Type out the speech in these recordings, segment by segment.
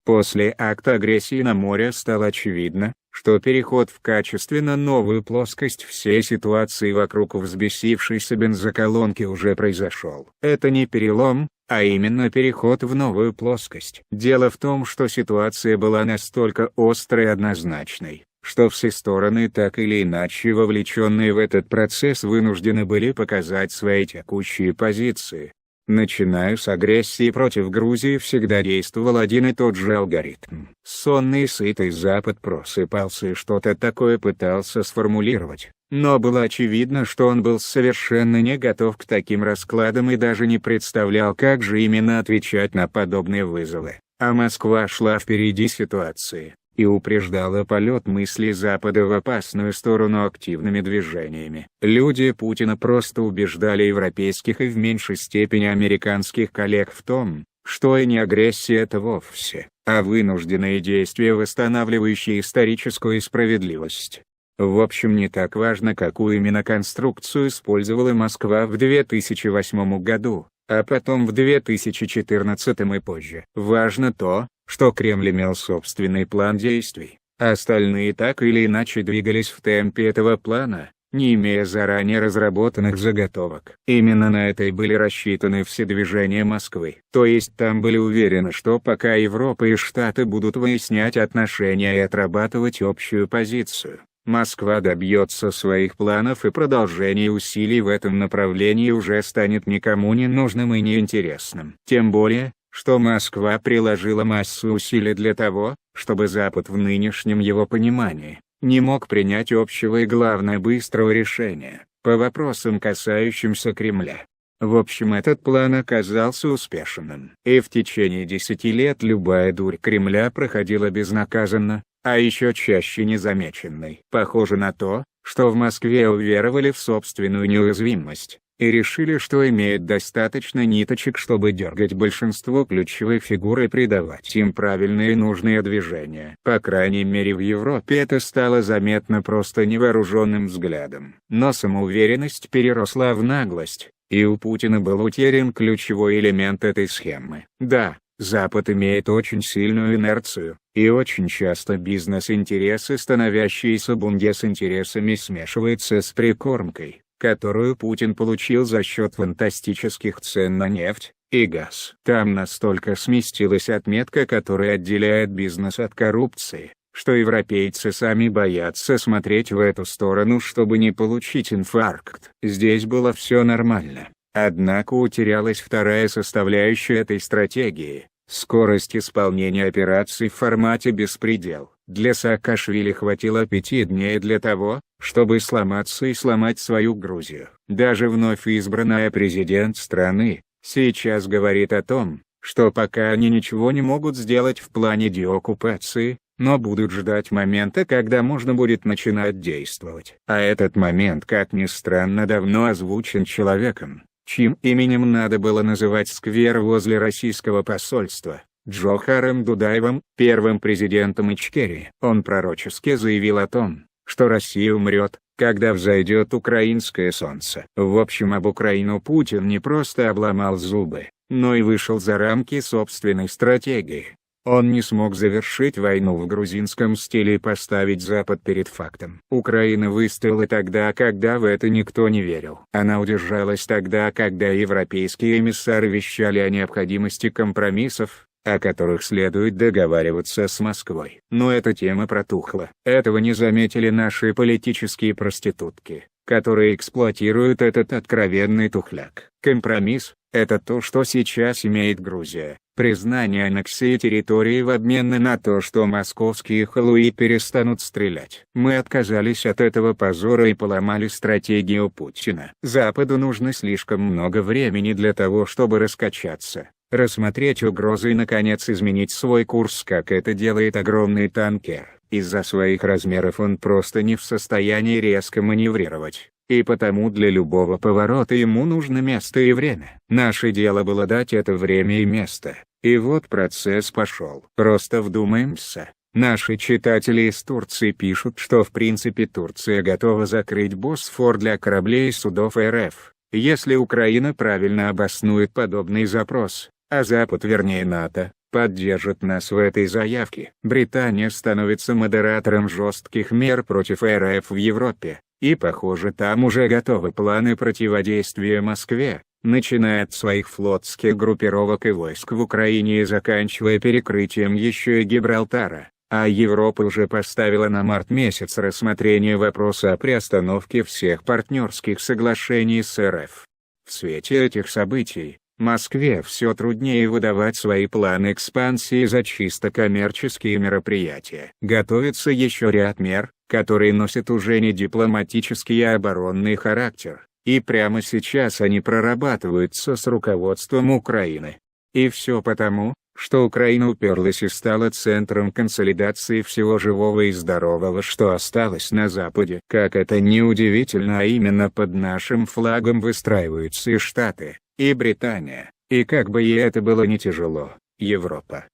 После акта агрессии на море стало очевидно, что переход в качественно новую плоскость всей ситуации вокруг взбесившейся бензоколонки уже произошел. Это не перелом, а именно переход в новую плоскость. Дело в том, что ситуация была настолько острой и однозначной, что все стороны, так или иначе вовлеченные в этот процесс, вынуждены были показать свои текущие позиции. Начиная с агрессии против Грузии всегда действовал один и тот же алгоритм. Сонный и сытый Запад просыпался и что-то такое пытался сформулировать, но было очевидно, что он был совершенно не готов к таким раскладам и даже не представлял, как же именно отвечать на подобные вызовы. А Москва шла впереди ситуации и упреждала полет мыслей Запада в опасную сторону активными движениями. Люди Путина просто убеждали европейских и в меньшей степени американских коллег в том, что и не агрессия это вовсе, а вынужденные действия, восстанавливающие историческую справедливость. В общем, не так важно, какую именно конструкцию использовала Москва в 2008 году, а потом в 2014 и позже. Важно то, что Кремль имел собственный план действий, а остальные так или иначе двигались в темпе этого плана, не имея заранее разработанных заготовок. Именно на это и были рассчитаны все движения Москвы. То есть там были уверены, что пока Европа и Штаты будут выяснять отношения и отрабатывать общую позицию, Москва добьется своих планов, и продолжение усилий в этом направлении уже станет никому не нужным и неинтересным. Тем более, что Москва приложила массу усилий для того, чтобы Запад в нынешнем его понимании не мог принять общего и, главное, быстрого решения по вопросам, касающимся Кремля. В общем, этот план оказался успешным. И в течение 10 лет любая дурь Кремля проходила безнаказанно, а еще чаще незамеченной. Похоже на то, что в Москве уверовали в собственную неуязвимость и решили, что имеют достаточно ниточек, чтобы дергать большинство ключевых фигур и придавать им правильные и нужные движения. По крайней мере, в Европе это стало заметно просто невооруженным взглядом. Но самоуверенность переросла в наглость, и у Путина был утерян ключевой элемент этой схемы. Да, Запад имеет очень сильную инерцию, и очень часто бизнес-интересы, становящиеся бундес-интересами, смешиваются с прикормкой, которую Путин получил за счет фантастических цен на нефть и газ. Там настолько сместилась отметка, которая отделяет бизнес от коррупции, что европейцы сами боятся смотреть в эту сторону, чтобы не получить инфаркт. Здесь было все нормально. Однако утерялась вторая составляющая этой стратегии — скорость исполнения операций в формате «беспредел». Для Саакашвили хватило 5 дней для того, чтобы сломаться и сломать свою Грузию. Даже вновь избранный президент страны сейчас говорит о том, что пока они ничего не могут сделать в плане деоккупации, но будут ждать момента, когда можно будет начинать действовать. А этот момент, как ни странно, давно озвучен человеком, чьим именем надо было называть сквер возле российского посольства, Джохаром Дудаевым, первым президентом Ичкерии. Он пророчески заявил о том, что Россия умрет, когда взойдет украинское солнце. В общем, об Украину Путин не просто обломал зубы, но и вышел за рамки собственной стратегии. Он не смог завершить войну в грузинском стиле и поставить Запад перед фактом. Украина выстояла тогда, когда в это никто не верил. Она удержалась тогда, когда европейские эмиссары вещали о необходимости компромиссов, о которых следует договариваться с Москвой. Но эта тема протухла. Этого не заметили наши политические проститутки, которые эксплуатируют этот откровенный тухляк. Компромисс — это то, что сейчас имеет Грузия. Признание аннексии территории в обмен на то, что московские халуи перестанут стрелять. Мы отказались от этого позора и поломали стратегию Путина. Западу нужно слишком много времени для того, чтобы раскачаться, рассмотреть угрозы и наконец изменить свой курс, как это делает огромный танкер. Из-за своих размеров он просто не в состоянии резко маневрировать, и потому для любого поворота ему нужно место и время. Наше дело было дать это время и место, и вот процесс пошел. Просто вдумаемся. Наши читатели из Турции пишут, что в принципе Турция готова закрыть Босфор для кораблей и судов РФ, если Украина правильно обоснует подобный запрос, а Запад, вернее НАТО, поддержит нас в этой заявке. Британия становится модератором жестких мер против РФ в Европе, и похоже там уже готовы планы противодействия Москве, начиная от своих флотских группировок и войск в Украине и заканчивая перекрытием еще и Гибралтара. А Европа уже поставила на март месяц рассмотрение вопроса о приостановке всех партнерских соглашений с РФ. В свете этих событий, Москве все труднее выдавать свои планы экспансии за чисто коммерческие мероприятия. Готовится еще ряд мер, которые носят уже не дипломатический а оборонный характер, и прямо сейчас они прорабатываются с руководством Украины. И все потому, что Украина уперлась и стала центром консолидации всего живого и здорового, что осталось на Западе. Как это ни удивительно, а именно под нашим флагом выстраиваются и Штаты, и Британия, и как бы ей это было не тяжело, Европа.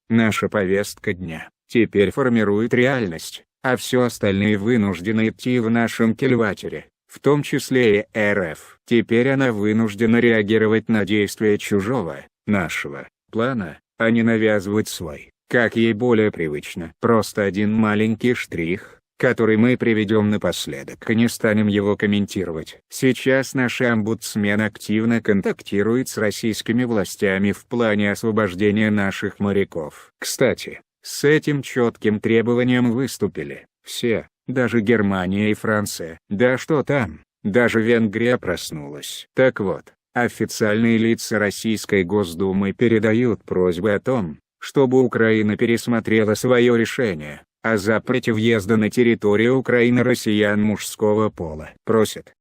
Наша повестка дня, теперь формирует реальность, а все остальные вынуждены идти в нашем кильватере, в том числе и РФ. Теперь она вынуждена реагировать на действия чужого, нашего плана, а не навязывать свой, как ей более привычно. Просто один маленький штрих, который мы приведем напоследок и не станем его комментировать. Сейчас наш омбудсмен активно контактирует с российскими властями в плане освобождения наших моряков. Кстати, с этим четким требованием выступили все, даже Германия и Франция. Да что там, даже Венгрия проснулась. Так вот, официальные лица Российской Госдумы передают просьбы о том, чтобы Украина пересмотрела свое решение о запрете въезда на территорию Украины россиян мужского пола. Просят